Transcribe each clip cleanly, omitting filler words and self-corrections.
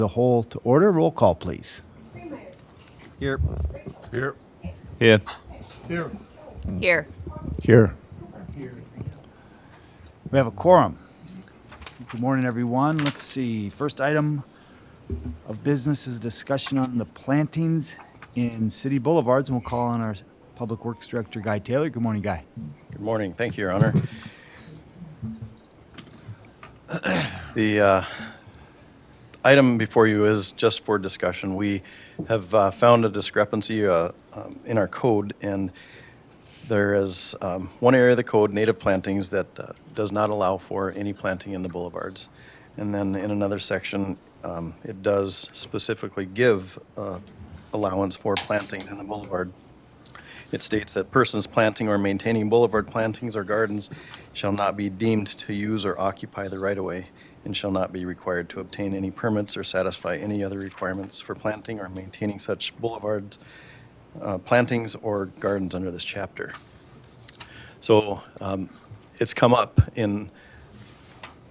The whole to order. Roll call, please. Here. Here. Here. Here. Here. Here. We have a quorum. Good morning, everyone. Let's see. First item of business is a discussion on the plantings in city boulevards, and we'll call on our Public Works Director, Guy Taylor. Good morning, Guy. Good morning. Thank you, Your Honor. The item before you is just for discussion. We have found a discrepancy in our code, and there is one area of the code, native plantings, that does not allow for any planting in the boulevards. And then in another section, it does specifically give allowance for plantings in the boulevard. It states that persons planting or maintaining boulevard plantings or gardens shall not be deemed to use or occupy the right-of-way and shall not be required to obtain any permits or satisfy any other requirements for planting or maintaining such boulevards, plantings, or gardens under this chapter. So it's come up in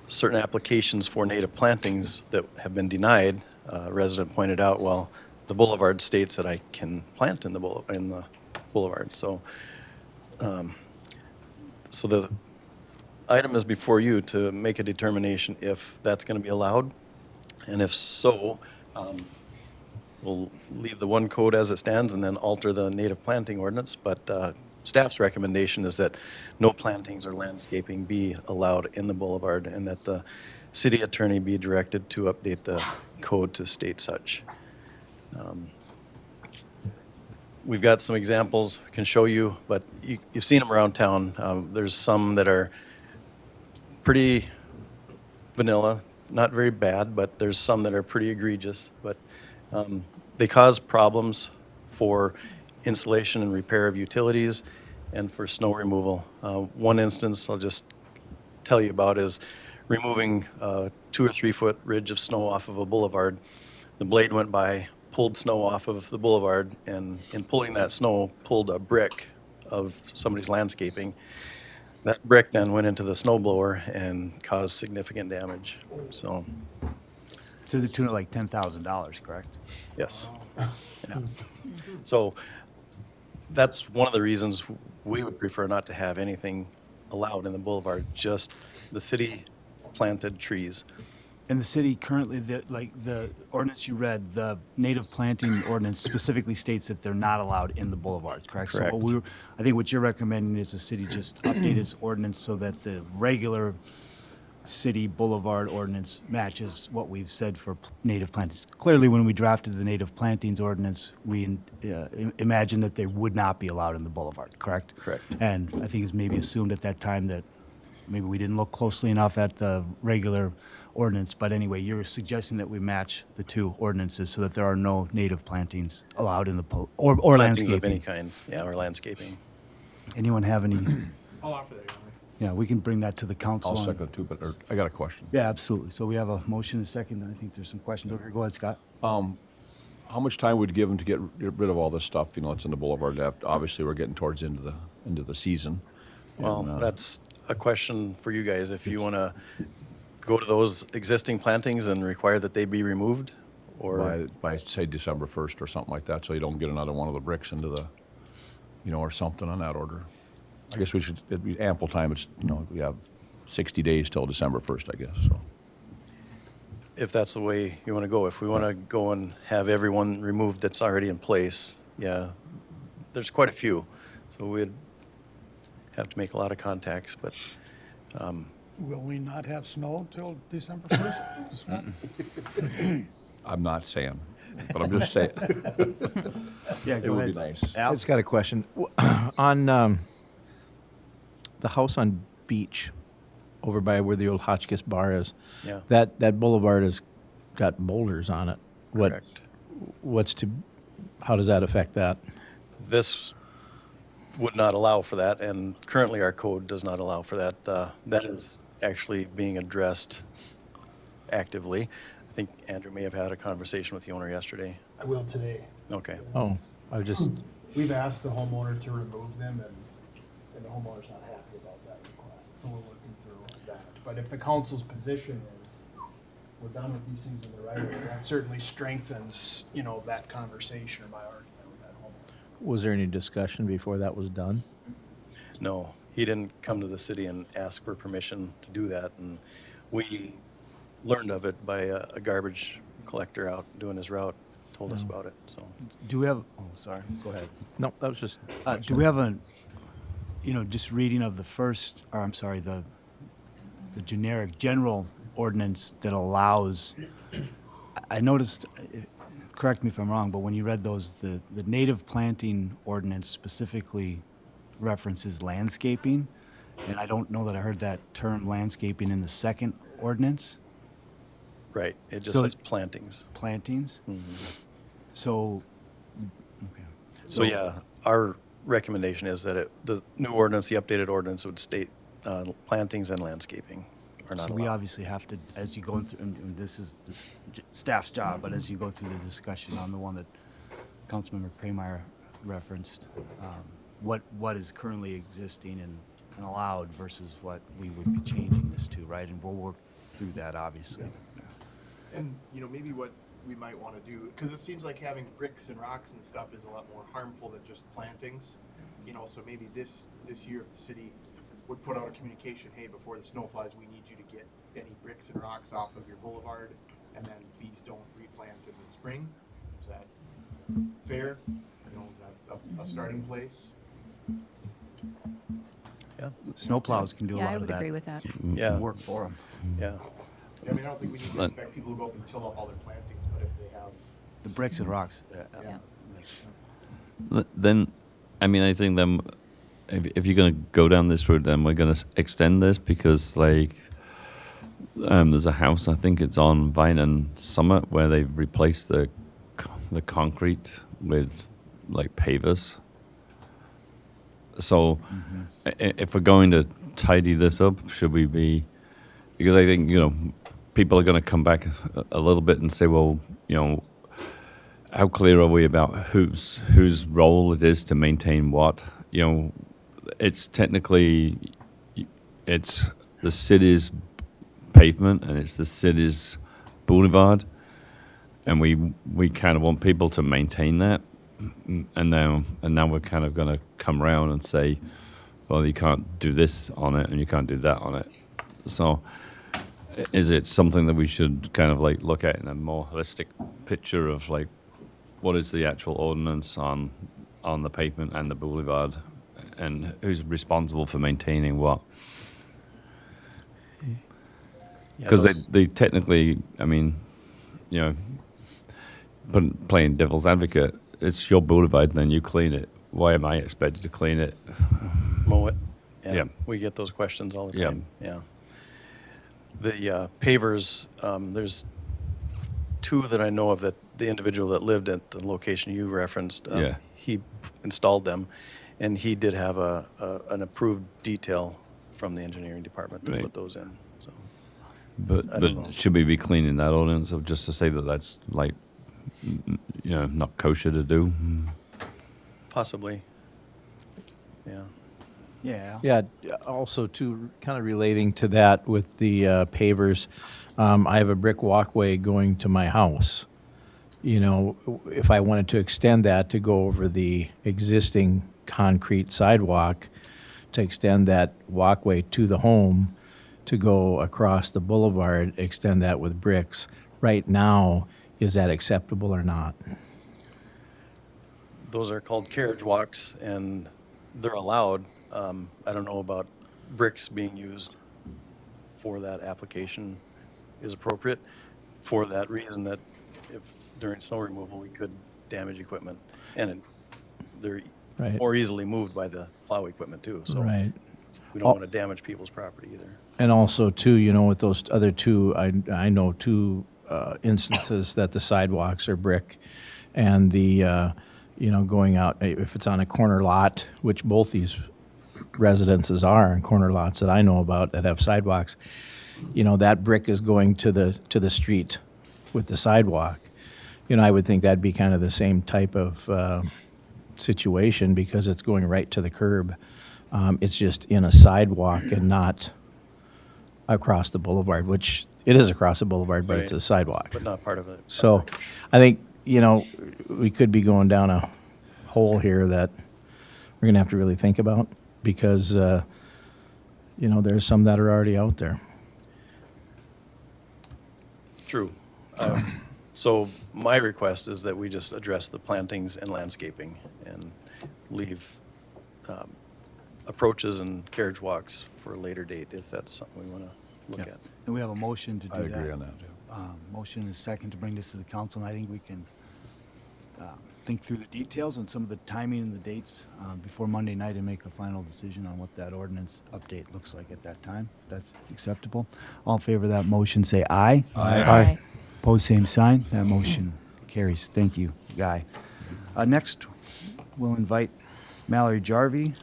certain applications for native plantings that have been denied. A resident pointed out, well, the boulevard states that I can plant in the boulevard. So, so the item is before you to make a determination if that's going to be allowed, and if so, we'll leave the one code as it stands and then alter the native planting ordinance. But staff's recommendation is that no plantings or landscaping be allowed in the boulevard, and that the city attorney be directed to update the code to state such. We've got some examples I can show you, but you've seen them around town. There's some that are pretty vanilla, not very bad, but there's some that are pretty egregious. But they cause problems for installation and repair of utilities and for snow removal. One instance I'll just tell you about is removing a 2 or 3 foot ridge of snow off of a boulevard. The blade went by, pulled snow off of the boulevard, and in pulling that snow, pulled a brick of somebody's landscaping. That brick then went into the snow blower and caused significant damage. So, To the tune of like $10,000, correct? yes. Yeah. So that's one of the reasons we would prefer not to have anything allowed in the boulevard, just the city planted trees. And the city currently, the ordinance you read, the native planting ordinance specifically states that they're not allowed in the boulevards, correct? Correct. So I think what you're recommending is the city just update its ordinance so that the regular city boulevard ordinance matches what we've said for native plantings. Clearly, when we drafted the native plantings ordinance, we imagined that they would not be allowed in the boulevard, correct? Correct. And I think it's maybe assumed at that time that maybe we didn't look closely enough at the regular ordinance, but anyway, you're suggesting that we match the two ordinances so that there are no native plantings allowed in the or Plantings of any landscaping. kind, yeah, or landscaping. Anyone have any? I'll offer that, Your Honor. Yeah, we can bring that to the council. I'll on- second too, but I got a question. Yeah, absolutely. So we have a motion and a second. I think there's some questions over here. Go ahead, Scott. How much time would you give them to get rid of all this stuff, that's in the boulevard? Obviously, we're getting towards the end of the season. Well, And, that's a question for you guys. If you want to go to those existing plantings and require that they be removed, or by say December 1st or something like that, so you don't get another one of the bricks into the, or something on that order. I guess it'd be ample time. It's, we have 60 days till December 1st, I guess, so. if that's the way you want to go. If we want to go and have everyone removed that's already in place, yeah, there's quite a few. So we'd have to make a lot of contacts, but Will we not have snow till December 1st? I'm not saying, but I'm just saying. Yeah, It go would be ahead. nice. Al? I just got a question. On the house on Beach, over by where the old Hotchkiss bar is, yeah, that boulevard has got boulders on it. correct. How does that affect that? This would not allow for that, and currently our code does not allow for that. That is actually being addressed actively. I think Andrew may have had a conversation with the owner yesterday. I will today. Okay. Oh, I was just, We've asked the homeowner to remove them, and the homeowner's not happy about that request, so we're working through that. But if the council's position is we're done with these things in the right of way. That certainly strengthens, you know, that conversation or my argument with that homeowner. Was there any discussion before that was done? No, he didn't come to the city and ask for permission to do that, and we learned of it by a garbage collector out doing his route, told us about it, so. Do we have, oh, sorry, go ahead. No, that was just. Do we have a, you know, just reading of the first, or I'm sorry, the generic general ordinance that allows, I noticed, correct me if I'm wrong, but when you read those, the native planting ordinance specifically references landscaping, and I don't know that I heard that term landscaping in the second ordinance, Right, it just So- says plantings. plantings. Mhm. So, okay. So yeah, our recommendation is that the new ordinance, the updated ordinance would state plantings and landscaping are not So we allowed. obviously have to, as you go through, and this is staff's job, but as you go through the discussion on the one that Councilmember Krameyer referenced, what is currently existing and allowed versus what we would be changing this to, right? And we'll work through that, obviously. And, you know, maybe what we might want to do, because it seems like having bricks and rocks and stuff is a lot more harmful than just plantings. You know, so maybe this year if the city would put out a communication, hey, before the snow flies, we need you to get any bricks and rocks off of your boulevard, and then please don't replant in the spring. Is that fair? You know, that's a starting place. Yeah, Snowplows can do a Yeah, lot I of would that. agree with that. yeah, Work for them. yeah. I mean, I don't think we need to expect people to go up and till up all their plantings, but if they have, The bricks and rocks. Yeah. Then, I mean, I think then if you're going to go down this route, then we're going to extend this because, like, there's a house, I think it's on Vine and Summit, where they've replaced the concrete with, like, pavers. So, if we're going to tidy this up, should we be? Because I think, you know, people are going to come back a little bit and say, well, you know, how clear are we about whose role it is to maintain what? You know, it's technically, it's the city's pavement and it's the city's boulevard, and we kind of want people to maintain that, and now we're kind of going to come around and say, well, you can't do this on it and you can't do that on it. So, is it something that we should kind of like look at in a more holistic picture of like, what is the actual ordinance on the pavement and the boulevard, and who's responsible for maintaining what? Yeah, Because those- they technically, I mean, you know, playing devil's advocate, it's your boulevard, then you clean it. Why am I expected to clean it? mow it. Yeah. We get those questions all the Yeah. time. Yeah. The pavers, there's two that I know of that the individual that lived at the location you referenced, Yeah. he installed them, and he did have an approved detail from the engineering department to Right. put those in. So But don't know. should we be cleaning that ordinance up just to say that that's like, you know, not kosher to do? possibly, yeah. Yeah. Yeah, also too, kind of relating to that with the pavers, I have a brick walkway going to my house. You know, if I wanted to extend that to go over the existing concrete sidewalk, to extend that walkway to the home, to go across the boulevard, extend that with bricks, right now, is that acceptable or not? Those are called carriage walks, and they're allowed. I don't know about bricks being used for that application is appropriate for that reason that if during snow removal, we could damage equipment. And they're Right. more easily moved by the plow equipment too, so Right. we don't want to damage people's property either. And also, too, you know, with those other two, I know two instances that the sidewalks are brick, and the, you know, going out, if it's on a corner lot, which both these residences are, and corner lots that I know about that have sidewalks, you know, that brick is going to the street with the sidewalk. You know, I would think that'd be kind of the same type of situation, because it's going right to the curb. It's just in a sidewalk and not across the boulevard, which it is across the boulevard, but it's a Right. sidewalk. But not part of it. So I think, we could be going down a hole here that we're going to have to really think about because, there's some that are already out there. True. So my request is that we just address the plantings and landscaping and leave approaches and carriage walks for a later date, if that's something we want to look Yeah. at. And we have a motion to do I that. agree on that, too. Motion is second to bring this to the council, and I think we can think through the details and some of the timing and the dates before Monday night and make a final decision on what that ordinance update looks like at that time. If that's acceptable. All in favor of that motion, say aye. Aye. Pose same sign. That motion carries. Thank you, Guy. Next, we'll invite Mallory Jarvie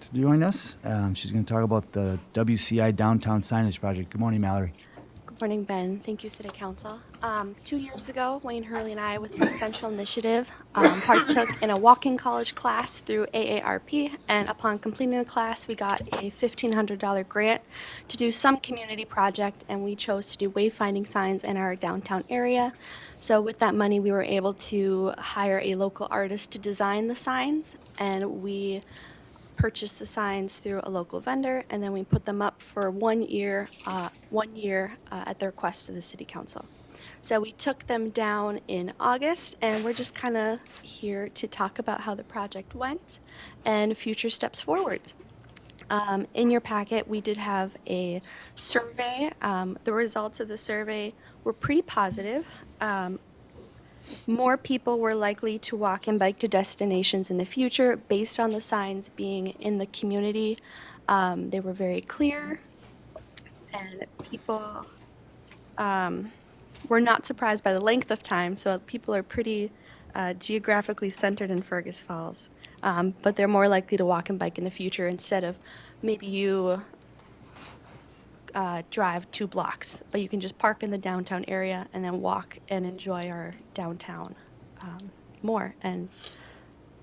to join us. She's going to talk about the WCI Downtown Signage Project. Good morning, Mallory. Good morning, Ben. Thank you, City Council. 2 years ago, Wayne Hurley and I, with the Essential Initiative, partook in a walking college class through AARP, and upon completing the class, we got a $1,500 grant to do some community project, and we chose to do wayfinding signs in our downtown area. So with that money, we were able to hire a local artist to design the signs, and we purchased the signs through a local vendor, and then we put them up for 1 year, at the request of the City Council. So we took them down in August, and we're just kind of here to talk about how the project went and future steps forward. In your packet, we did have a survey. The results of the survey were pretty positive. More people were likely to walk and bike to destinations in the future based on the signs being in the community. They were very clear, and people were not surprised by the length of time. So people are pretty geographically centered in Fergus Falls, but they're more likely to walk and bike in the future instead of maybe you drive 2 blocks, but you can just park in the downtown area and then walk and enjoy our downtown more. And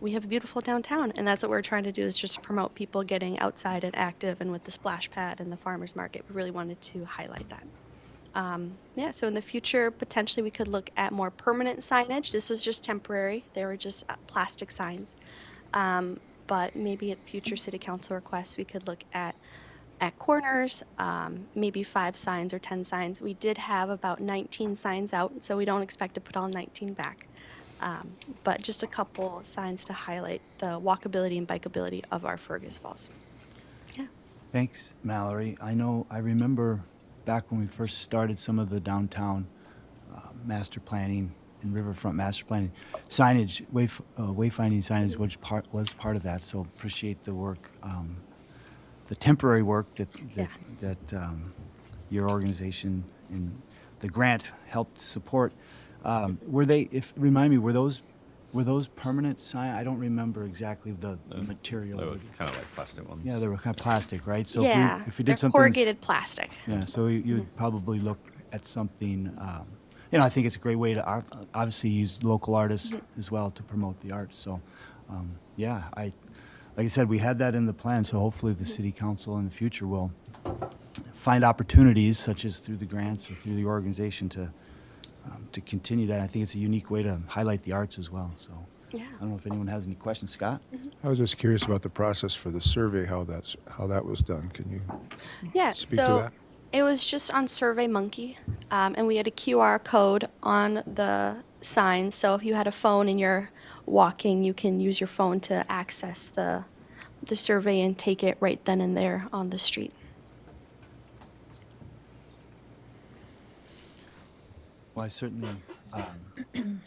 we have a beautiful downtown, and that's what we're trying to do, is just promote people getting outside and active. And with the splash pad and the farmers market, we really wanted to highlight that. So in the future, potentially we could look at more permanent signage. This was just temporary. They were just plastic signs. But maybe at future city council requests, we could look at corners, maybe 5 signs or 10 signs. We did have about 19 signs out, so we don't expect to put all 19 back. But just a couple signs to highlight the walkability and bikeability of our Fergus Falls. Yeah. Thanks, Mallory. I remember back when we first started some of the downtown master planning and riverfront master planning, signage, wayfinding signage was part of that, so appreciate the work, the temporary work that your organization and the grant helped support. Remind me, were those permanent sign? I don't remember exactly the material. They were kind of like plastic ones. Yeah, they were kind of plastic, right? So Yeah, if we they're did something, corrugated plastic. yeah, so you'd probably look at something. I think it's a great way to obviously use local artists as well to promote the arts. So, like I said, we had that in the plan. So hopefully the city council in the future will find opportunities, such as through the grants or through the organization, to continue that. I think it's a unique way to highlight the arts as well. So, Yeah. I don't know if anyone has any questions, Scott. I was just curious about the process for the survey, how that was done. Can you Yeah, speak to so that? it was just on SurveyMonkey, and we had a QR code on the sign. So if you had a phone and you're walking, you can use your phone to access the survey and take it right then and there on the street. Well, I certainly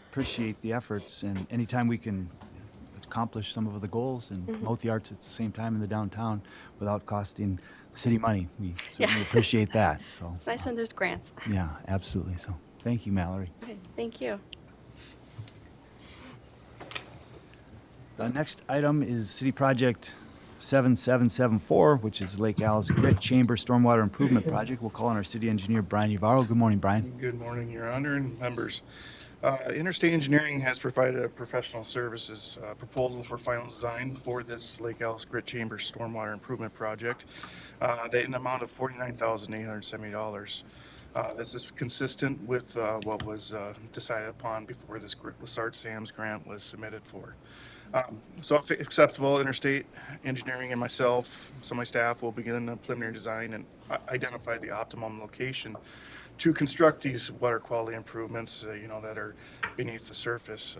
appreciate the efforts, and anytime we can accomplish some of the goals and promote the arts at the same time in the downtown without costing the city money, we certainly appreciate that. So, It's nice when there's grants. yeah, absolutely. So, thank you, Mallory. Okay, thank you. The next item is City Project 7774, which is Lake Alice Grit Chamber Stormwater Improvement Project. We'll call on our city engineer, Brian Uvarro. Good morning, Brian. Good morning, Your Honor and members. Interstate Engineering has provided a professional services proposal for final design for this Lake Alice Grit Chamber Stormwater Improvement Project in the amount of $49,870. This is consistent with what was decided upon before this Lessard Sam's grant was submitted for. So if acceptable, Interstate Engineering and myself, some of my staff will begin the preliminary design and identify the optimum location to construct these water quality improvements, that are beneath the surface.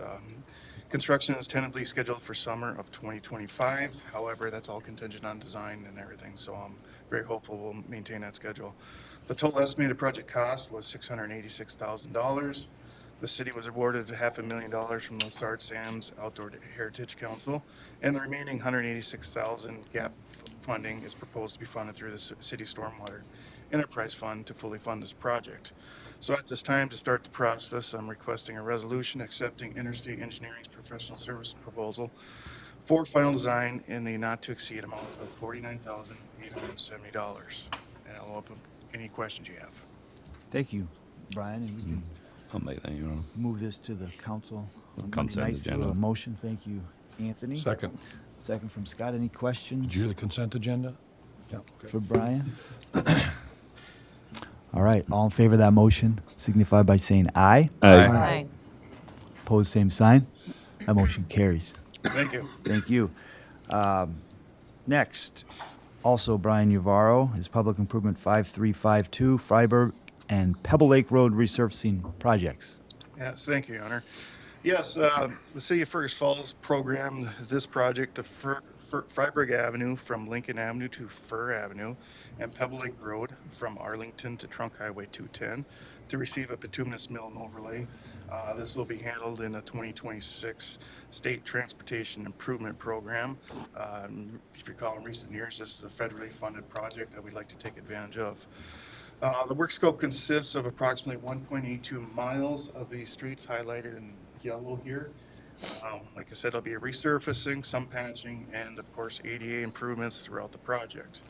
Construction is tentatively scheduled for summer of 2025. However, that's all contingent on design and everything, so I'm very hopeful we'll maintain that schedule. The total estimated project cost was $686,000. The city was awarded $500,000 from the Lessard Sam's Outdoor Heritage Council, and the remaining $186,000 gap funding is proposed to be funded through the city stormwater enterprise fund to fully fund this project. So at this time, to start the process, I'm requesting a resolution accepting Interstate Engineering's professional service proposal for final design in the not to exceed amount of $49,870. And I'll open any questions you have. Thank you, Brian. And we can I'll make that, Your Honor. move this to the council on Monday Consent night through agenda. a motion. Thank you, Anthony. Second. Second from Scott. Any questions Did you hear the consent agenda? Yeah. for Brian? All right, all in favor of that motion signify by saying aye. Aye. Opposed, same sign. That motion carries. Thank you. Thank you. Next, also Brian Uvarro is Public Improvement 5352, Freiburg and Pebble Lake Road resurfacing projects. Yes, thank you, Your Honor. Yes, the City of Fergus Falls programmed this project to Freiburg Avenue from Lincoln Avenue to Fur Avenue and Pebble Lake Road from Arlington to Trunk Highway 210 to receive a bituminous mill and overlay. This will be handled in the 2026 State Transportation Improvement Program. If you recall, in recent years, this is a federally funded project that we'd like to take advantage of. The work scope consists of approximately 1.82 miles of these streets highlighted in yellow here. Like I said, it'll be a resurfacing, some patching, and of course ADA improvements throughout the project.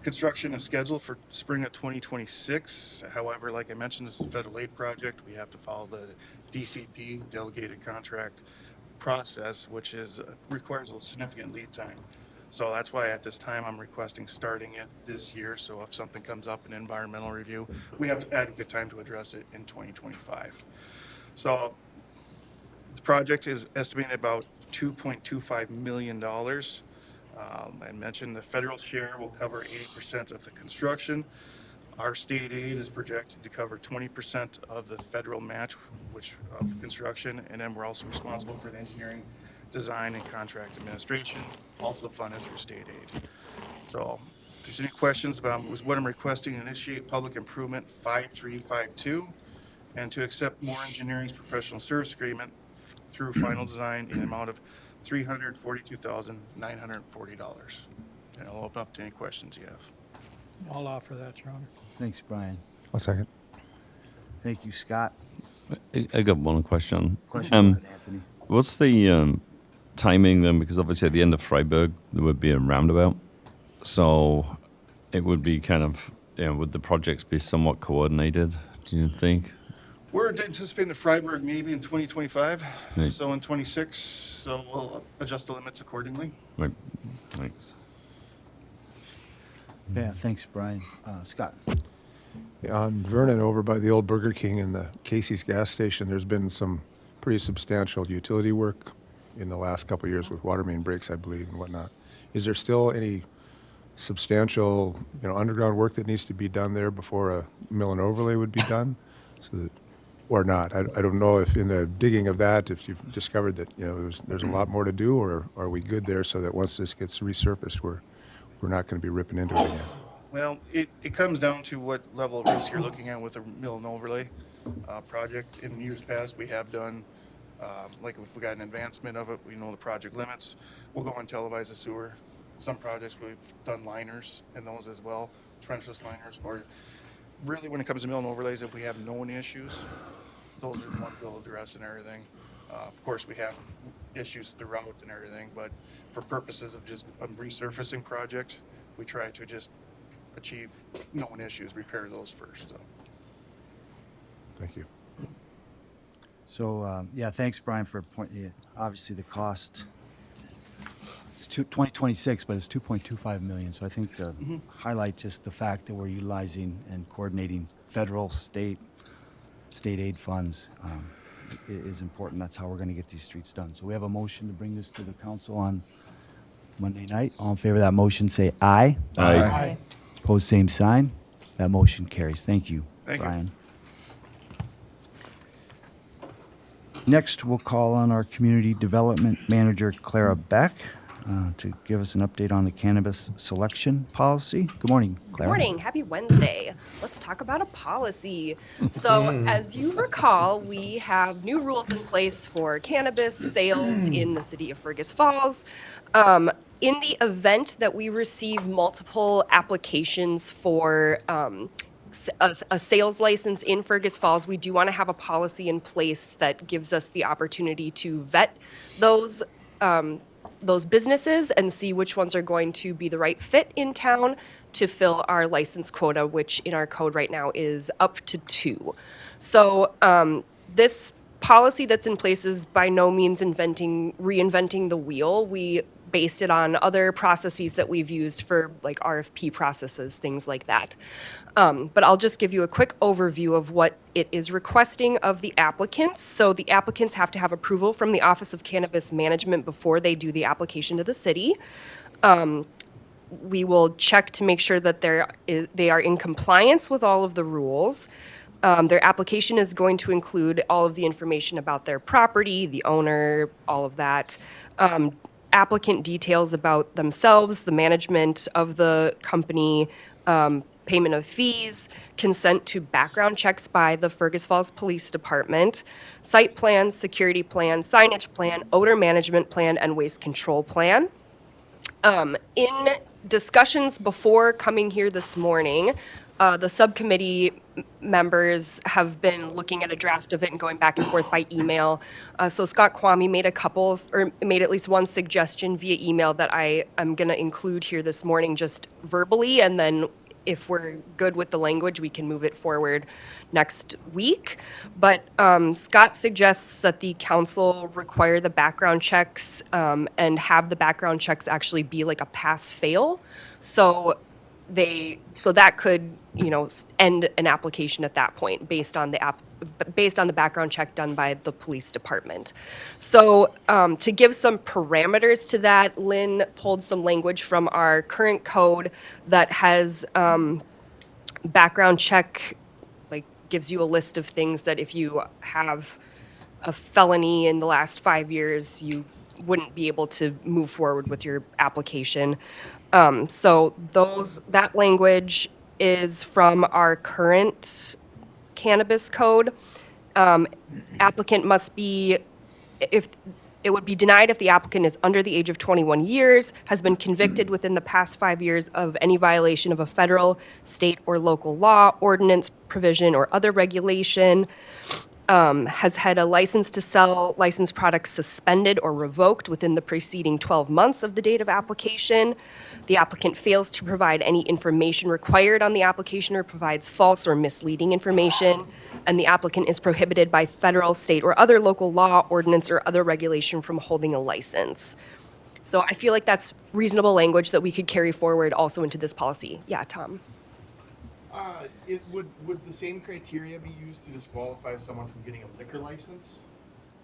Construction is scheduled for spring of 2026. However, like I mentioned, this is a federal aid project. We have to follow the DCP, delegated contract process, which requires a significant lead time. So that's why at this time I'm requesting starting it this year. So if something comes up in environmental review, we have adequate time to address it in 2025. So the project is estimated about $2.25 million. I mentioned the federal share will cover 80% of the construction. Our state aid is projected to cover 20% of the federal match, of construction, and then we're also responsible for the engineering, design, and contract administration, also funded through state aid. So if there's any questions about what I'm requesting, initiate public improvement 5352 and to accept Moore Engineering's professional service agreement through final design in the amount of $342,940. And I'll open up to any questions you have. I'll offer that, Your Honor. Thanks, Brian. I'll second. Thank you, Scott. I got one question. Question, Anthony. What's the timing then? Because obviously at the end of Freiburg, there would be a roundabout. So it would be kind of, would the projects be somewhat coordinated, do you think? We're anticipating the Freiburg maybe in 2025, Right. so in 26, so we'll adjust the limits accordingly. Right. Thanks. Yeah, thanks, Brian. Scott. Yeah, on Vernon, over by the old Burger King and the Casey's gas station, there's been some pretty substantial utility work in the last couple of years with water main breaks, I believe, and whatnot. Is there still any substantial, underground work that needs to be done there before a mill and overlay would be done? So that, or not? I don't know if in the digging of that, if you've discovered that, there's a lot more to do, or are we good there so that once this gets resurfaced, we're not going to be ripping into it again? Well, it comes down to what level of risk you're looking at with a mill and overlay project. In years past, we have done, like if we got an advancement of it, we know the project limits, we'll go and televise the sewer. Some projects we've done liners and those as well, trenchless liners, or really when it comes to mill and overlays, if we have known issues, those are the ones we'll address and everything. Of course, we have issues throughout and everything, but for purposes of just a resurfacing project, we try to just achieve known issues, repair those first. So. Thank you. So, yeah, thanks, Brian, for pointing, obviously the cost, it's 2026, but it's 2.25 million. So I think to highlight just the fact that we're utilizing and coordinating federal, state aid funds is important. That's how we're going to get these streets done. So we have a motion to bring this to the council on Monday night. All in favor of that motion, say aye. Aye. Opposed, same sign. That motion carries. Thank you, Thank you. Brian. Next, we'll call on our Community Development Manager, Clara Beck, to give us an update on the cannabis selection policy. Good morning, Clara. Good morning. Happy Wednesday. Let's talk about a policy. So, as you recall, we have new rules in place for cannabis sales in the city of Fergus Falls. In the event that we receive multiple applications for a sales license in Fergus Falls, we do want to have a policy in place that gives us the opportunity to vet those businesses and see which ones are going to be the right fit in town to fill our license quota, which in our code right now is up to 2. So this policy that's in place is by no means reinventing the wheel. We based it on other processes that we've used for like RFP processes, things like that. But I'll just give you a quick overview of what it is requesting of the applicants. So the applicants have to have approval from the Office of Cannabis Management before they do the application to the city. We will check to make sure that they are in compliance with all of the rules. Their application is going to include all of the information about their property, the owner, all of that. Applicant details about themselves, the management of the company, payment of fees, consent to background checks by the Fergus Falls Police Department, site plan, security plan, signage plan, odor management plan, and waste control plan. In discussions before coming here this morning, the subcommittee members have been looking at a draft of it and going back and forth by email. So Scott Kwame made at least one suggestion via email that I am going to include here this morning just verbally, and then if we're good with the language, we can move it forward next week. But Scott suggests that the council require the background checks and have the background checks actually be like a pass-fail. So that could, end an application at that point based on the background check done by the police department. So to give some parameters to that, Lynn pulled some language from our current code that has background check, like gives you a list of things that if you have a felony in the last 5 years, you wouldn't be able to move forward with your application. So that language is from our current cannabis code. Applicant must be, if it would be denied if the applicant is under the age of 21 years, has been convicted within the past 5 years of any violation of a federal, state, or local law, ordinance, provision, or other regulation, has had a license to sell licensed products suspended or revoked within the preceding 12 months of the date of application. The applicant fails to provide any information required on the application or provides false or misleading information, and the applicant is prohibited by federal, state, or other local law, ordinance, or other regulation from holding a license. So I feel like that's reasonable language that we could carry forward also into this policy. Yeah, Tom. Would the same criteria be used to disqualify someone from getting a liquor license?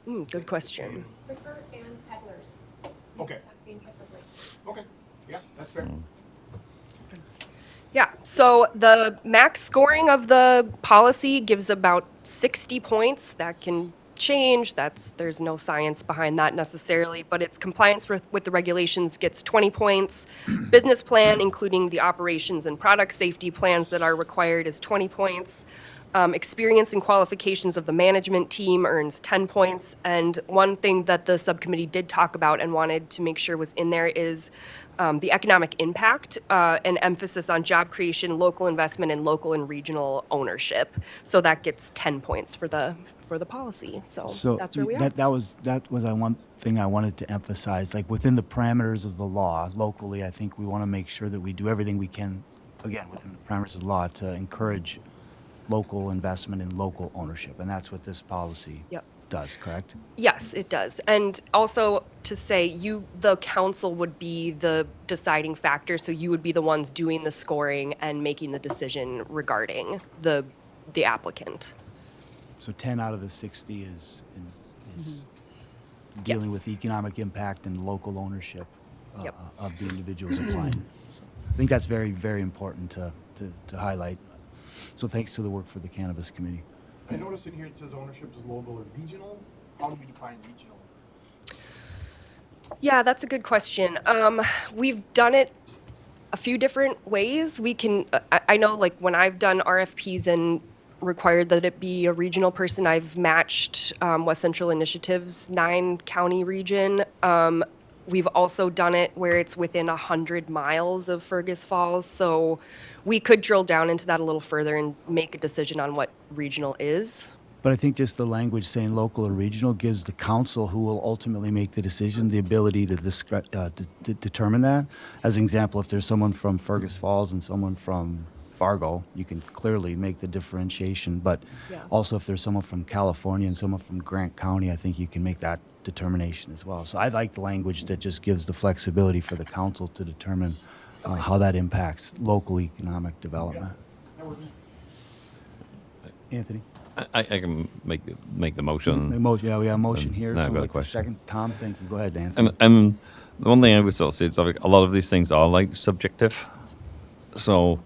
Good question. Liquor and peddlers. Okay. Okay. Yeah, that's fair. Yeah, so the max scoring of the policy gives about 60 points. That can change. There's no science behind that necessarily, but its compliance with the regulations gets 20 points. Business plan, including the operations and product safety plans that are required, is 20 points. Experience and qualifications of the management team earns 10 points. And one thing that the subcommittee did talk about and wanted to make sure was in there is the economic impact and emphasis on job creation, local investment, and local and regional ownership. So that gets 10 points for the for the policy. So, So that's where we are. that was one thing I wanted to emphasize. Like within the parameters of the law, locally, I think we want to make sure that we do everything we can, again, within the parameters of the law, to encourage local investment and local ownership, and that's what this policy Yep. does. Correct? Yes, it does. And also to say the council would be the deciding factor, so you would be the ones doing the scoring and making the decision regarding the applicant. So 10 out of the 60 is dealing Yes. with economic impact and local ownership Yep. of the individuals applying. I think that's very, very important to highlight. So thanks to the work for the Cannabis Committee. I noticed in here it says ownership is local or regional. How do we define regional? Yeah, that's a good question. We've done it a few different ways. We can, I know like when I've done RFPs and required that it be a regional person, I've matched West Central Initiative's 9-county region. We've also done it where it's within 100 miles of Fergus Falls. So we could drill down into that a little further and make a decision on what regional is. But I think just the language saying local or regional gives the council, who will ultimately make the decision, the ability to determine that. As an example, if there's someone from Fergus Falls and someone from Fargo, you can clearly make the differentiation. But Yeah. also if there's someone from California and someone from Grant County, I think you can make that determination as well. So I like the language that just gives the flexibility for the council to determine how that impacts local economic development. Anthony? I can make the motion. Yeah, we have a motion here. No, I've So got a like the question. second, Tom, thank you. Go ahead, Anthony. And the one thing I would sort of say is like, a lot of these things are like subjective. So,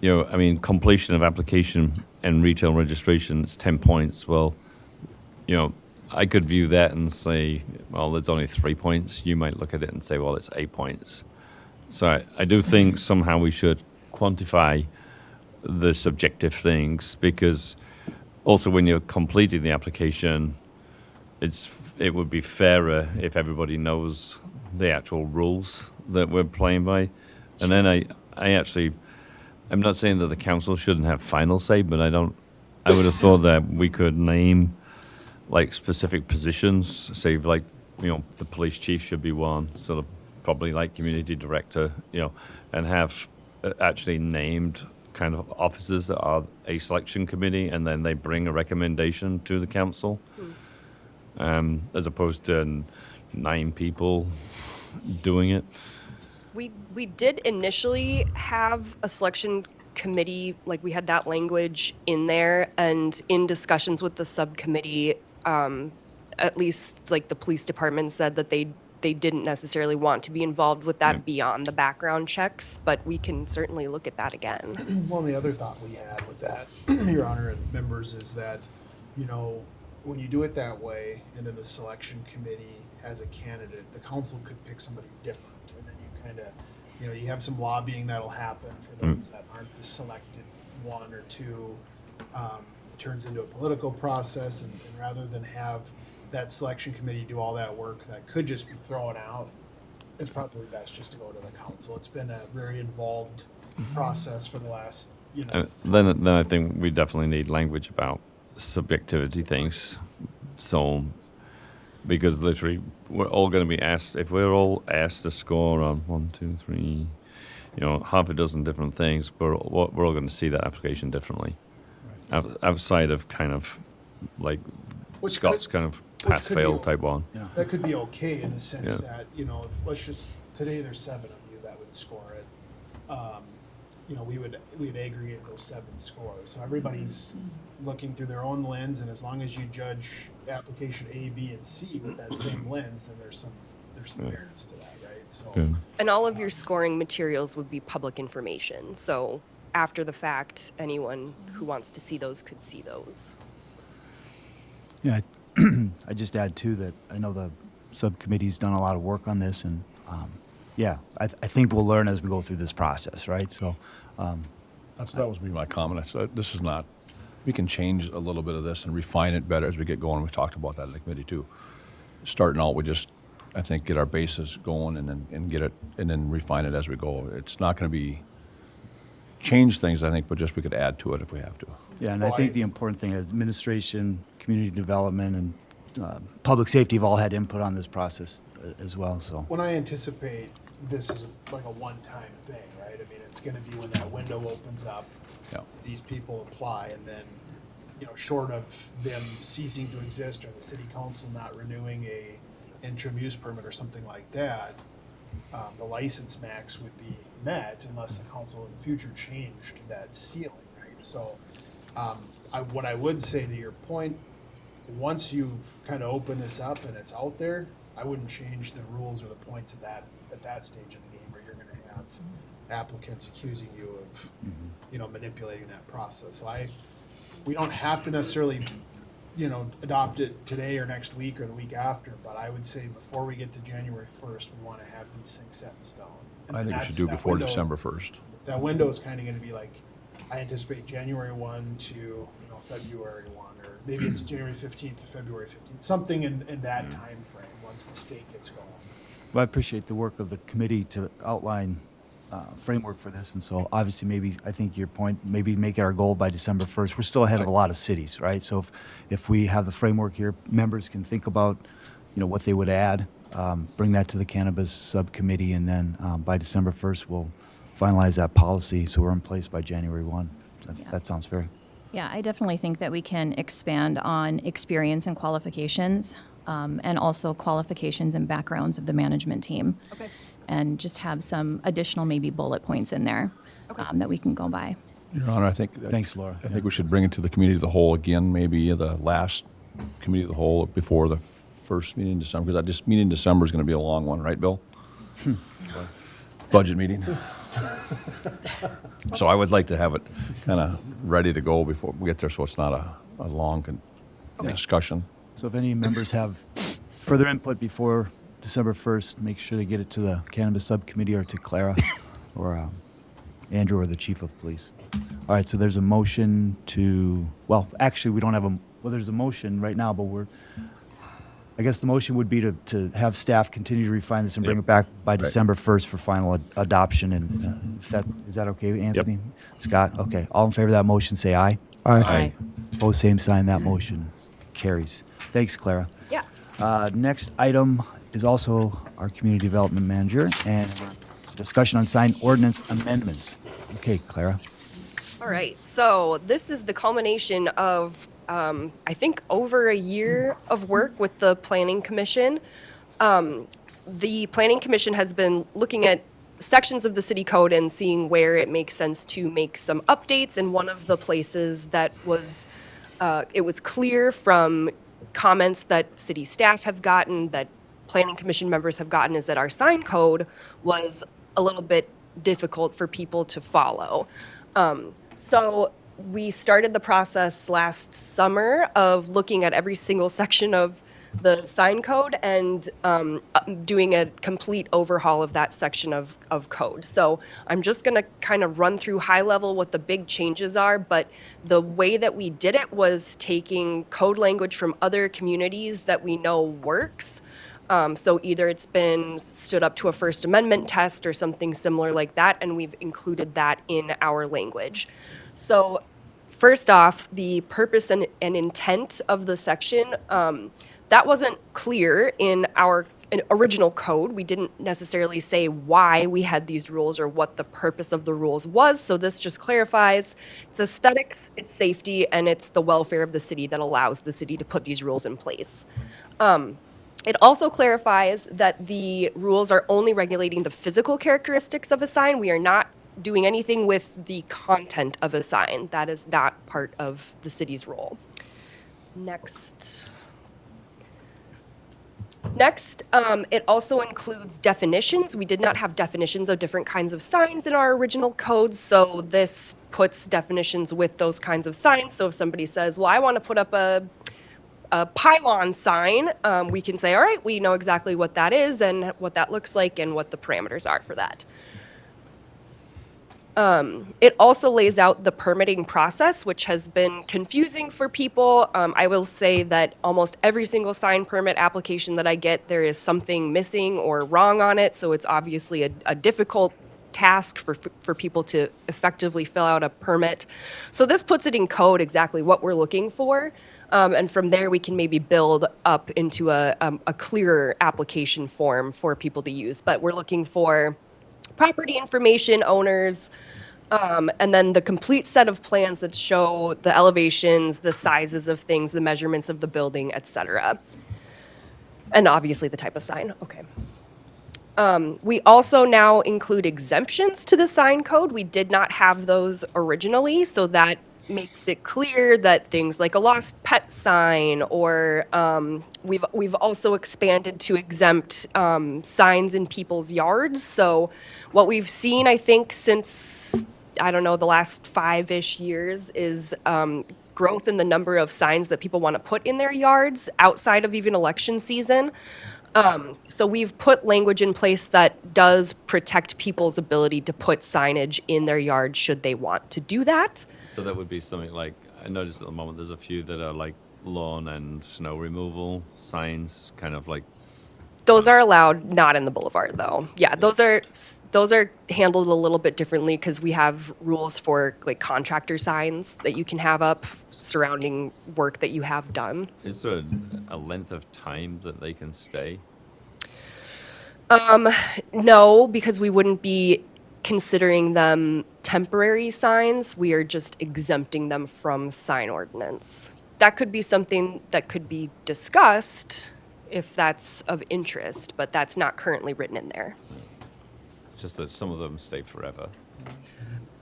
I mean, completion of application and retail registration is 10 points. Well, I could view that and say, well, there's only 3 points. You might look at it and say, well, it's 8 points. So I do think somehow we should quantify the subjective things, because also when you're completing the application, it would be fairer if everybody knows the actual rules that we're playing by. And then I'm not saying that the council shouldn't have final say, but I would have thought that we could name like specific positions, say like, the police chief should be one, sort of probably like community director, and have actually named kind of officers that are a selection committee, and then they bring a recommendation to the council, as opposed to 9 people doing it. We did initially have a selection committee, like we had that language in there, and in discussions with the subcommittee, at least like the police department said that they didn't necessarily want to be involved with that beyond the background checks, but we can certainly look at that again. Well, the other thought we had with that, Your Honor and members, is that, when you do it that way, and then the selection committee has a candidate, the council could pick somebody different, and then you kind of, you have some lobbying that'll happen for those that aren't the selected one or two. It turns into a political process, and rather than have that selection committee do all that work that could just be thrown out, it's probably best just to go to the council. It's been a very involved process for the last, Then I think we definitely need language about subjectivity things. So, because literally we're all going to be asked, if we're all asked to score on 1, 2, 3, half a dozen different things, we're all going to see that application differently. Outside of kind of like Which Scott's could- kind of which could pass-fail be- that one. Yeah. that could be okay in the sense Yeah. that, if, let's just, today there's 7 of you that would score it. We would aggregate those 7 scores. So everybody's looking through their own lens, and as long as you judge application A, B, and C with that same lens, then there's some fairness to that, right? So. Good. And all of your scoring materials would be public information, so after the fact, anyone who wants to see those could see those. Yeah, I just add too that I know the subcommittee's done a lot of work on this, and I think we'll learn as we go through this process, right? So, That was my comment. I said, this is not, we can change a little bit of this and refine it better as we get going. We talked about that in the committee too. Starting out, we just, I think, get our bases going and get it, and then refine it as we go. It's not going to be change things, I think, but just we could add to it if we have to. yeah, and I think the important thing is administration, community development and public safety have all had input on this process as well, so. When I anticipate this is like a one-time thing, right? I mean, it's gonna be when that window opens up, Yeah. these people apply, and then, you know, short of them ceasing to exist or the city council not renewing a interim use permit or something like that, the license max would be met unless the council in the future changed that ceiling, right? So, what I would say to your point, once you've kind of opened this up and it's out there, I wouldn't change the rules or the points at that stage of the game where you're going to have applicants accusing you of, you know, manipulating that process. So we don't have to necessarily, you know, adopt it today or next week or the week after, but I would say before we get to January 1st, we want to have these things set in stone. And I think we that's- should do it that before window- December 1st. That window is kind of going to be like, I anticipate January 1 to, you know, February 1, or maybe it's January 15th to February 15th, something in that time frame once the state gets going. Well, I appreciate the work of the committee to outline framework for this, and so obviously maybe, I think your point, maybe make it our goal by December 1st. We're still ahead of a lot of cities, right? So if we have the framework here, members can think about, you know, what they would add, bring that to the cannabis subcommittee, and then by December 1st, we'll finalize that policy, so we're in place by January 1. That sounds fair. Yeah, I definitely think that we can expand on experience and qualifications, and also qualifications and backgrounds of the management team. Okay. And just have some additional maybe bullet points in there that we can go by. Your Honor, I think. Thanks, Laura. I think we should bring it to the committee of the whole again, maybe the last committee of the whole before the first meeting in December, because this meeting in December is going to be a long one, right, Bill? Budget meeting. So I would like to have it kind of ready to go before we get there, so it's not a long discussion. So if any members have further input before December 1st, make sure they get it to the cannabis subcommittee or to Clara or Andrew or the chief of police. All right, so there's a motion to, well, actually, we don't have there's a motion right now, but I guess the motion would be to have staff continue to refine this and bring it back by December 1st for final adoption. And is that okay, Anthony? Scott? Okay. All in favor of that motion, say aye. Aye. Opposed, same sign. That motion carries. Thanks, Clara. Yeah. Next item is also our community development manager, and it's a discussion on signed ordinance amendments. Okay, Clara. All right, so this is the culmination of, I think, over a year of work with the Planning Commission. The Planning Commission has been looking at sections of the city code and seeing where it makes sense to make some updates. And one of the places that was, it was clear from comments that city staff have gotten, that Planning Commission members have gotten, is that our sign code was a little bit difficult for people to follow. So we started the process last summer of looking at every single section of the sign code and doing a complete overhaul of that section of code. So I'm just going to kind of run through high level what the big changes are, but the way that we did it was taking code language from other communities that we know works. So either it's been stood up to a First Amendment test or something similar like that, and we've included that in our language. So first off, the purpose and intent of the section, that wasn't clear in our original code. We didn't necessarily say why we had these rules or what the purpose of the rules was, so this just clarifies it's aesthetics, it's safety, and it's the welfare of the city that allows the city to put these rules in place. It also clarifies that the rules are only regulating the physical characteristics of a sign. We are not doing anything with the content of a sign. That is not part of the city's role. Next, it also includes definitions. We did not have definitions of different kinds of signs in our original codes, so this puts definitions with those kinds of signs. So if somebody says, well, I want to put up a pylon sign, we can say, all right, we know exactly what that is and what that looks like and what the parameters are for that. It also lays out the permitting process, which has been confusing for people. I will say that almost every single sign permit application that I get, there is something missing or wrong on it, so it's obviously a difficult task for people to effectively fill out a permit. So this puts it in code exactly what we're looking for. And from there, we can maybe build up into a clearer application form for people to use. But we're looking for property information, owners, and then the complete set of plans that show the elevations, the sizes of things, the measurements of the building, et cetera. And obviously the type of sign. Okay. We also now include exemptions to the sign code. We did not have those originally, so that makes it clear that things like a lost pet sign, or we've also expanded to exempt signs in people's yards. So what we've seen, I think, since, I don't know, the last 5-ish years is growth in the number of signs that people want to put in their yards outside of even election season. So we've put language in place that does protect people's ability to put signage in their yard should they want to do that. So that would be something like, I noticed at the moment there's a few that are like lawn and snow removal signs, kind of like. Those are allowed, not in the boulevard though. Yeah, those are handled a little bit differently because we have rules for like contractor signs that you can have up surrounding work that you have done. Is there a length of time that they can stay? No, because we wouldn't be considering them temporary signs. We are just exempting them from sign ordinance. That could be something that could be discussed if that's of interest, but that's not currently written in there. Just that some of them stay forever.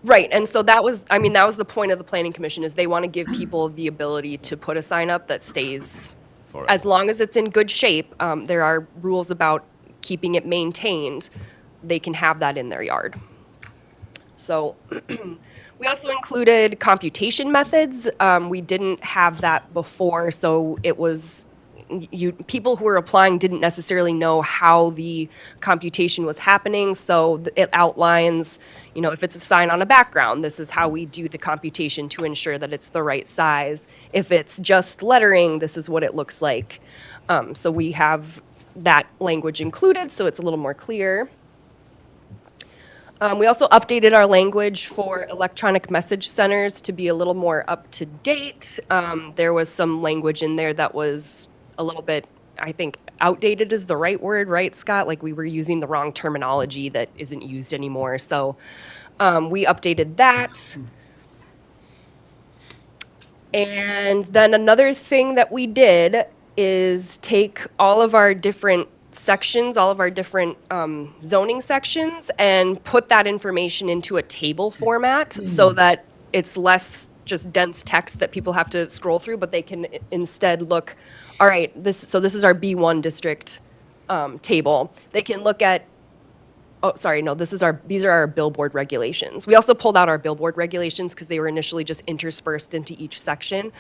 Right, and so that was the point of the Planning Commission, is they want to give people the ability to put a sign up that stays, Forever. as long as it's in good shape. There are rules about keeping it maintained. They can have that in their yard. So we also included computation methods. We didn't have that before, so it was, people who were applying didn't necessarily know how the computation was happening. So it outlines, if it's a sign on a background, this is how we do the computation to ensure that it's the right size. If it's just lettering, this is what it looks like. So we have that language included, so it's a little more clear. We also updated our language for electronic message centers to be a little more up to date. There was some language in there that was a little bit, I think, outdated is the right word, right, Scott? Like we were using the wrong terminology that isn't used anymore. So we updated that. And then another thing that we did is take all of our different sections, all of our different zoning sections, and put that information into a table format so that it's less just dense text that people have to scroll through, but they can instead look, all right, this is our B1 district table. They can look at, these are our billboard regulations. We also pulled out our billboard regulations because they were initially just interspersed into each section.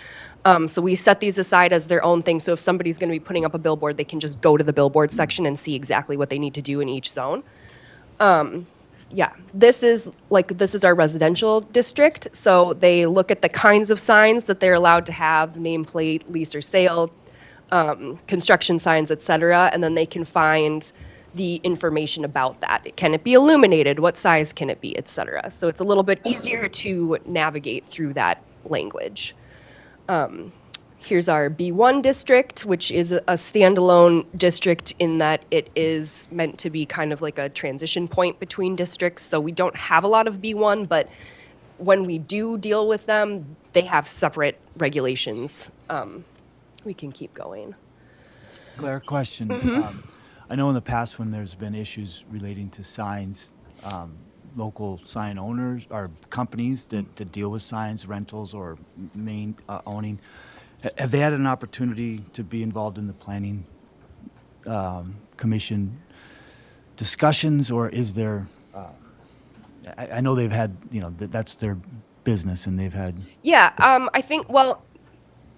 So we set these aside as their own thing. So if somebody's going to be putting up a billboard, they can just go to the billboard section and see exactly what they need to do in each zone. This is our residential district. So they look at the kinds of signs that they're allowed to have, nameplate, lease or sale, construction signs, et cetera, and then they can find the information about that. Can it be illuminated? What size can it be, et cetera? So it's a little bit easier to navigate through that language. Here's our B1 district, which is a standalone district in that it is meant to be kind of like a transition point between districts. So we don't have a lot of B1, but when we do deal with them, they have separate regulations. We can keep going. Claire, question. I know in the past when there's been issues relating to signs, local sign owners or companies that deal with signs, rentals or main owning, have they had an opportunity to be involved in the planning commission discussions, or is there, I know they've had, that's their business and they've had. Yeah, I think,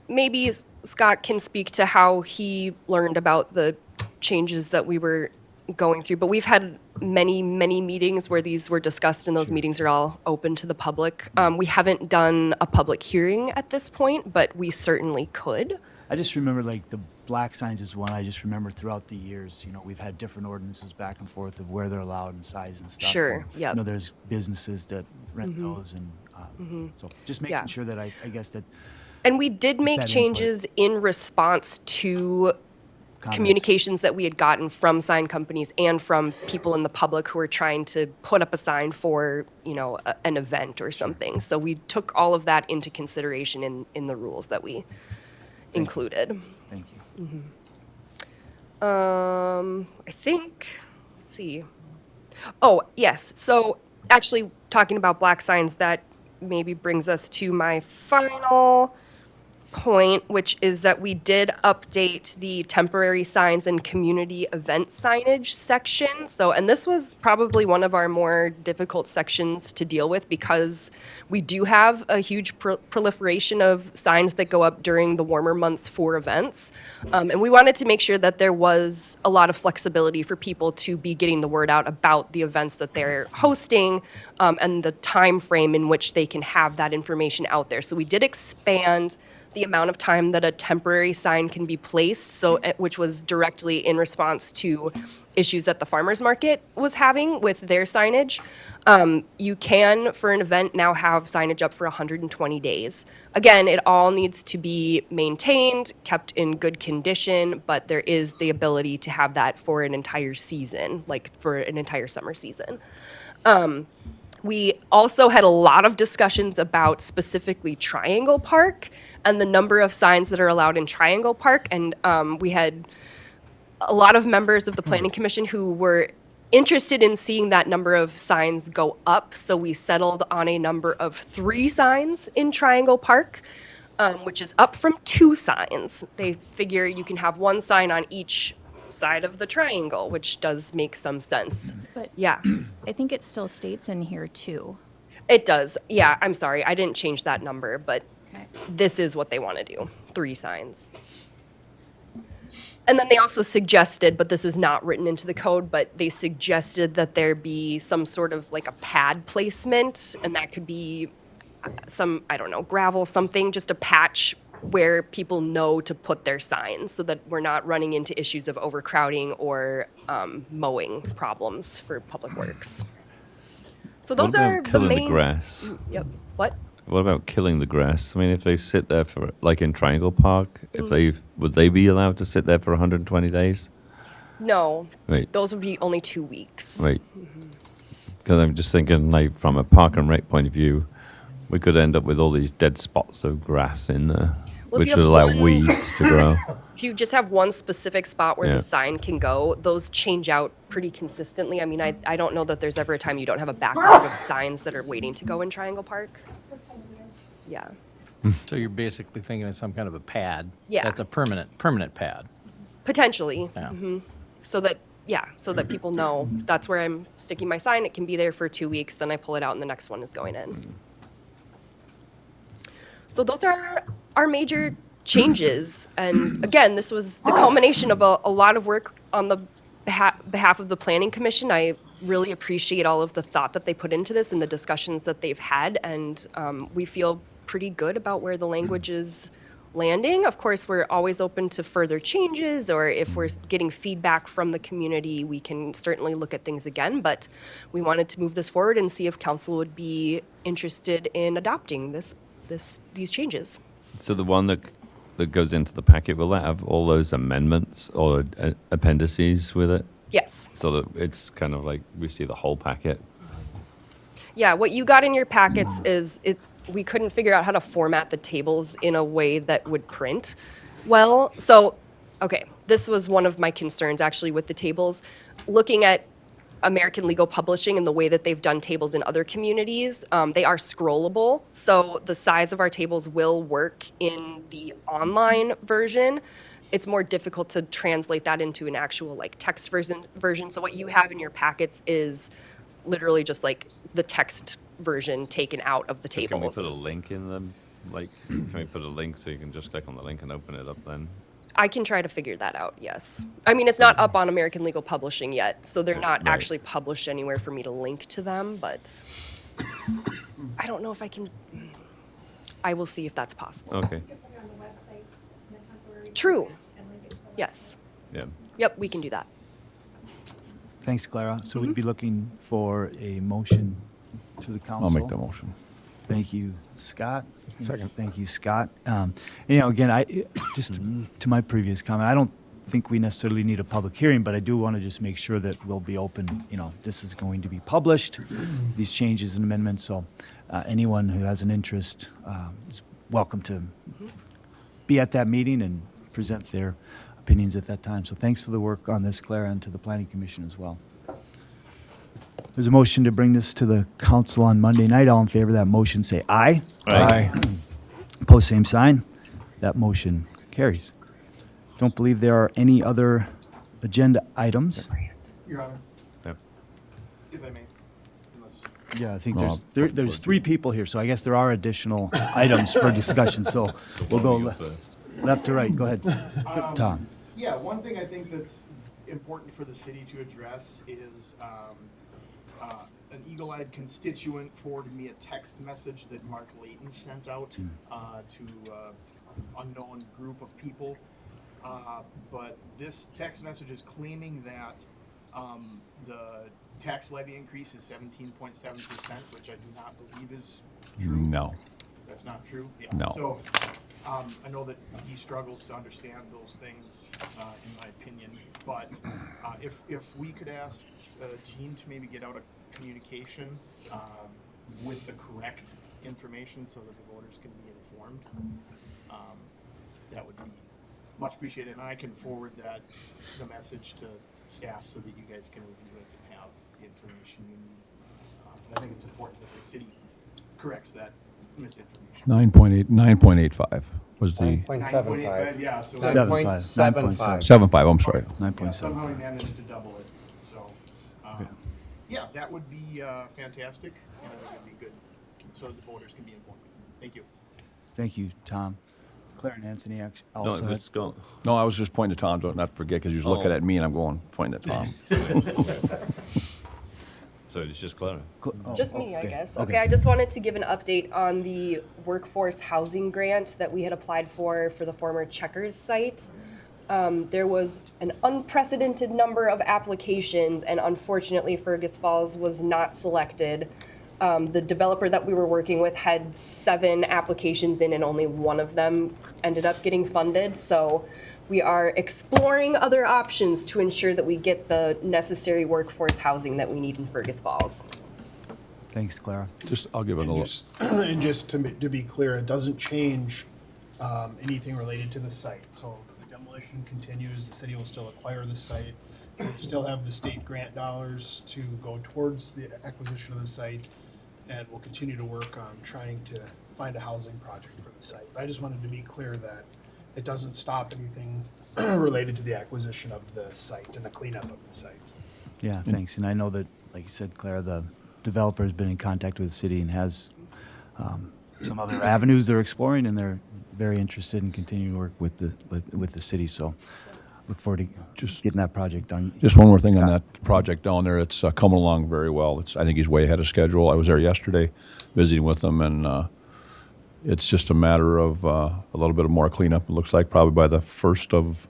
maybe Scott can speak to how he learned about the changes that we were going through, but we've had many meetings where these were discussed, and those meetings are all open to the public. We haven't done a public hearing at this point, but we certainly could. I just remember like the black signs is one I just remember throughout the years, we've had different ordinances back and forth of where they're allowed and size and stuff. Sure, And, yep. there's businesses that rent those, and so just making Yeah. sure that I guess that And we did make that input. changes in response to comments- communications that we had gotten from sign companies and from people in the public who were trying to put up a sign for, an event or something. So we took all of that into consideration in the rules that we included. Thank you. I think, let's see. Oh, yes. So actually, talking about black signs, that maybe brings us to my final point, which is that we did update the temporary signs and community event signage section. So, and this was probably one of our more difficult sections to deal with because we do have a huge proliferation of signs that go up during the warmer months for events. And we wanted to make sure that there was a lot of flexibility for people to be getting the word out about the events that they're hosting, and the time frame in which they can have that information out there. So we did expand the amount of time that a temporary sign can be placed, so which was directly in response to issues that the farmers market was having with their signage. You can, for an event, now have signage up for 120 days. Again, it all needs to be maintained, kept in good condition, but there is the ability to have that for an entire season, like for an entire summer season. We also had a lot of discussions about specifically Triangle Park and the number of signs that are allowed in Triangle Park. And we had a lot of members of the Planning Commission who were interested in seeing that number of signs go up. So we settled on a number of 3 signs in Triangle Park, which is up from 2 signs. They figure you can have 1 sign on each side of the triangle, which does make some sense. But Yeah. I think it still states in here too. It does. Yeah, I'm sorry. I didn't change that number, but Okay. this is what they want to do. 3 signs. And then they also suggested, but this is not written into the code, but they suggested that there be some sort of like a pad placement, and that could be some, I don't know, gravel, something, just a patch where people know to put their signs so that we're not running into issues of overcrowding or mowing problems for public works. So those What about are the killing the main. grass? Yep. What? What about killing the grass? I mean, if they sit there for, like in Triangle Park, would they be allowed to sit there for 120 days? No. Right. Those would be only 2 weeks. Right. Because I'm just thinking, like, from a park and rec point of view, we could end up with all these dead spots of grass in there, Well, if which you would have allow one- weeds to grow. If you just have one specific spot where Yeah. the sign can go, those change out pretty consistently. I mean, I don't know that there's ever a time you don't have a backlog of signs that are waiting to go in Triangle Park. Yeah. So you're basically thinking of some kind of a pad? Yeah. That's a permanent pad? Potentially. Yeah. So that people know that's where I'm sticking my sign. It can be there for 2 weeks, then I pull it out and the next one is going in. So those are our major changes. And again, this was the culmination of a lot of work on the behalf of the Planning Commission. I really appreciate all of the thought that they put into this and the discussions that they've had. And we feel pretty good about where the language is landing. Of course, we're always open to further changes, or if we're getting feedback from the community, we can certainly look at things again. But we wanted to move this forward and see if council would be interested in adopting these changes. So the one that goes into the packet, will that have all those amendments or appendices with it? Yes. So that it's kind of like we see the whole packet. Yeah, what you got in your packets is we couldn't figure out how to format the tables in a way that would print well. So, okay, this was one of my concerns actually with the tables. Looking at American Legal Publishing and the way that they've done tables in other communities, they are scrollable. So the size of our tables will work in the online version. It's more difficult to translate that into an actual like text version. So what you have in your packets is literally just like the text version taken out of the Can we tables. put a link in them? Like, can we put a link so you can just click on the link and open it up then? I can try to figure that out, yes. I mean, it's not up on American Legal Publishing yet, so they're not Right. actually published anywhere for me to link to them, but I don't know if I can. I will see if that's possible. Okay. True. Yes. Yeah. Yep, we can do that. Thanks, Clara. So we'd be looking for a motion to the council. I'll make the motion. Thank you, Scott. Second. Thank you, Scott. Again, just to my previous comment, I don't think we necessarily need a public hearing, but I do want to just make sure that we'll be open, this is going to be published, these changes and amendments, so anyone who has an interest is welcome to be at that meeting and present their opinions at that time. So thanks for the work on this, Clara, and to the Planning Commission as well. There's a motion to bring this to the council on Monday night. All in favor of that motion, say aye. Aye. Opposed, same sign. That motion carries. Don't believe there are any other agenda items. Your Honor, Yep. if I may, unless. Yeah, I think No, there's three people here, so I guess there are additional items for discussion. So we'll go left to right. Go ahead, Tom. Yeah, one thing I think that's important for the city to address is an eagle-eyed constituent forwarded me a text message that Mark Layton sent out to unknown group of people. But this text message is claiming that the tax levy increase is 17.7%, which I do not believe is true. No. That's not true? Yeah. No. So, I know that he struggles to understand those things, in my opinion, but if we could ask Gene to maybe get out a communication with the correct information so that the voters can be informed, that would be much appreciated, and I can forward the message to staff so that you guys can review it and have the information you need. I think it's important that the city corrects that misinformation. 9.85 was the 9.85, yeah, so 7.75. 7.5. I'm sorry. 9.7. somehow we managed to double it, so, yeah, that would be fantastic, and it would be good, so that the voters can be informed. Thank you. Thank you, Tom. Claire and Anthony No, also had- let's go. No, I was just pointing to Tom, don't not forget, because you was looking Oh. at me and I'm going, pointing at Tom. So it's just Clara. oh, Just me, I okay, guess. okay. Okay, I just wanted to give an update on the workforce housing grant that we had applied for the former Checkers site. There was an unprecedented number of applications, and unfortunately, Fergus Falls was not selected. The developer that we were working with had 7 applications in, and only one of them ended up getting funded. So we are exploring other options to ensure that we get the necessary workforce housing that we need in Fergus Falls. Thanks, Clara. I'll give it a little. And just to be clear, it doesn't change anything related to the site. So the demolition continues, the city will still acquire the site. We still have the state grant dollars to go towards the acquisition of the site, and we'll continue to work on trying to find a housing project for the site. I just wanted to be clear that it doesn't stop anything related to the acquisition of the site and the cleanup of the site. Yeah, thanks. And I know that, like you said, Clara, the developer has been in contact with the city and has some other avenues they're exploring, and they're very interested in continuing to work with the city. So look forward to just getting that project done. Just one more thing on Scott. that project down there. It's coming along very well. I think he's way ahead of schedule. I was there yesterday visiting with him, and it's just a matter of a little bit of more cleanup. It looks like probably by the 1st of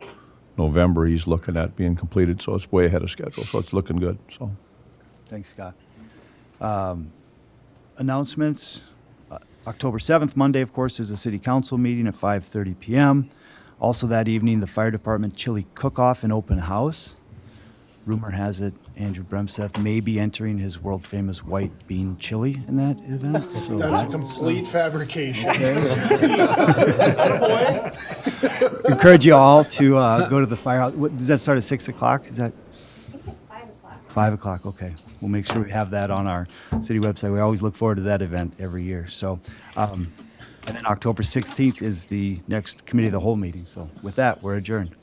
November he's looking at being completed, so it's way ahead of schedule. So it's looking good. So Thanks, Scott. Announcements. October 7th, Monday, of course, is a city council meeting at 5:30 p.m. Also that evening, the fire department chili cook-off and open house. Rumor has it Andrew Bremseth may be entering his world-famous white bean chili in that event. So That's a complete fabrication. encourage you all to go to the firehouse. Does that start at 6 o'clock? Is that? I think it's 5 o'clock. 5 o'clock, okay. We'll make sure we have that on our city website. We always look forward to that event every year. So, and then October 16th is the next committee of the whole meeting. So with that, we're adjourned.